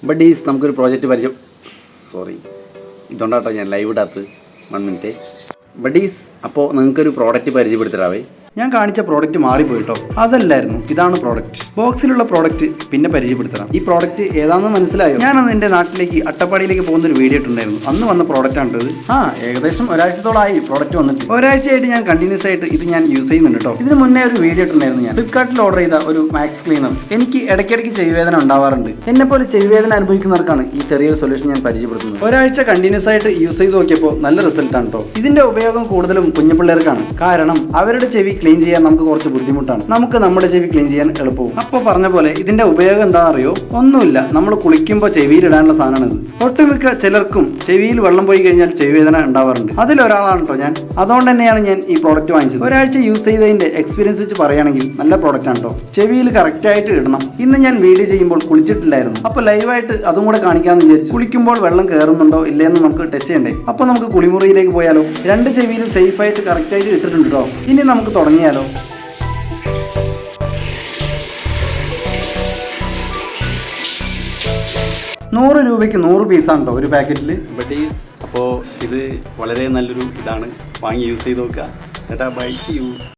Buddies നമുക്കൊരു project ഇതുകൊണ്ടാട്ടോ ഞാൻ live ഇടാത്ത 1 മിനിറ്റ്. ബഡീസ് അപ്പോൾ നിങ്ങൾക്കൊരു പ്രോഡക്റ്റ് പരിചയപ്പെടുത്തരാവേ. ഞാൻ കാണിച്ച പ്രോഡക്റ്റ് മാറിപ്പോയിട്ടോ, അതല്ലായിരുന്നു, ഇതാണ് പ്രോഡക്റ്റ്. ബോക്സിലുള്ള പ്രോഡക്റ്റ് പിന്നെ പരിചയപ്പെടുത്തണം. ഈ പ്രോഡക്റ്റ് ഏതാണെന്ന് മനസ്സിലായോ? ഞാനന്ന് എൻ്റെ നാട്ടിലേക്ക് അട്ടപ്പാടിയിലേക്ക് പോകുന്നൊരു വീഡിയോ ഇട്ടുണ്ടായിരുന്നു. അന്ന് വന്ന പ്രോഡക്റ്റ് ആണിത്. ഏകദേശം ഒരാഴ്ചത്തോളമായി പ്രോഡക്റ്റ് വന്നിട്ട്. ഒരാഴ്ചയായിട്ട് ഞാൻ കണ്ടിന്യൂസ് ആയിട്ട് ഇത് ഞാൻ യൂസ് ചെയ്യുന്നുണ്ട് കേട്ടോ. ഇതിന് മുന്നേ ഒരു വീഡിയോ ഇട്ടുണ്ടായിരുന്നു. ഞാൻ ഫ്ലിപ്കാർട്ടിൽ ഓർഡർ ചെയ്ത ഒരു മാക്സ് ക്ലീനർ. എനിക്ക് ഇടയ്ക്കിടയ്ക്ക് ചെവിവേദന ഉണ്ടാവാറുണ്ട്. എന്നെ പോലെ ചെവിവേദന അനുഭവിക്കുന്നവർക്കാണ് ഈ ചെറിയൊരു സൊല്യൂഷൻ ഞാൻ പരിചയപ്പെടുത്തുന്നത്. ഒരാഴ്ച കണ്ടിന്യൂസ് ആയിട്ട് യൂസ് ചെയ്ത് നോക്കിയപ്പോൾ നല്ല റിസൾട്ടാണ് കേട്ടോ. ഇതിന്റെ ഉപയോഗം കൂടുതലും കുഞ്ഞു പിള്ളേർക്കാണ്. കാരണം അവരുടെ ചെവി ക്ലീൻ ചെയ്യാൻ നമുക്ക് കുറച്ച് ബുദ്ധിമുട്ടാണ്. നമുക്ക് നമ്മുടെ ചെവി ക്ലീൻ ചെയ്യാൻ എളുപ്പവും. അപ്പോൾ പറഞ്ഞ പോലെ ഇതിന്റെ ഉപയോഗം എന്താണെന്നറിയോ? ഒന്നുമില്ല, നമ്മൾ കുളിക്കുമ്പോൾ ചെവിയിലിടാനുള്ള സാധനമാണ് ഇത്. ഒട്ടുമിക്ക ചിലർക്കും ചെവിയിൽ വെള്ളം പോയി കഴിഞ്ഞാൽ ചെവിവേദന ഉണ്ടാവാറുണ്ട്. അതിലൊരാളാണ് കേട്ടോ ഞാൻ. അതുകൊണ്ട് തന്നെയാണ് ഞാൻ ഈ പ്രോഡക്റ്റ് വാങ്ങിച്ചത്. ഒരാഴ്ച യൂസ് ചെയ്തതിന്റെ എക്സ്പീരിയൻസ് വെച്ച് പറയുകയാണെങ്കിൽ നല്ല പ്രോഡക്റ്റ് ആണ് കേട്ടോ. ചെവിയിൽ കറക്റ്റ് ആയിട്ട് ഇടണം. ഇന്ന് ഞാൻ വീഡിയോ ചെയ്യുമ്പോൾ കുളിച്ചിട്ടില്ലായിരുന്നു. അപ്പോൾ ലൈവായിട്ട് അതും കൂടെ കാണിക്കാമെന്ന് വിചാരിച്ചു. കുളിക്കുമ്പോൾ വെള്ളം കയറുന്നുണ്ടോ ഇല്ലയെന്ന് നമുക്ക് ടെസ്റ്റ് ചെയ്യണ്ടേ. അപ്പോൾ നമുക്ക് കുളിമുറിയിലേക്ക് പോയാലോ? 2 ചെവിയിലും സേഫ് ആയിട്ട് കറക്റ്റ് ആയിട്ട് ഇട്ടിട്ടുണ്ട് കേട്ടോ. ഇനി നമുക്ക് തുടങ്ങിയാലോ? 100 രൂപയ്ക്ക് 100 പീസാണ് കേട്ടോ ഒരു പാക്കറ്റിൽ. ബഡീസ് അപ്പോൾ ഇത് വളരെ നല്ലൊരു ഇതാണ്. വാങ്ങി യൂസ് ചെയ്ത് നോക്കുക. Bye, see U.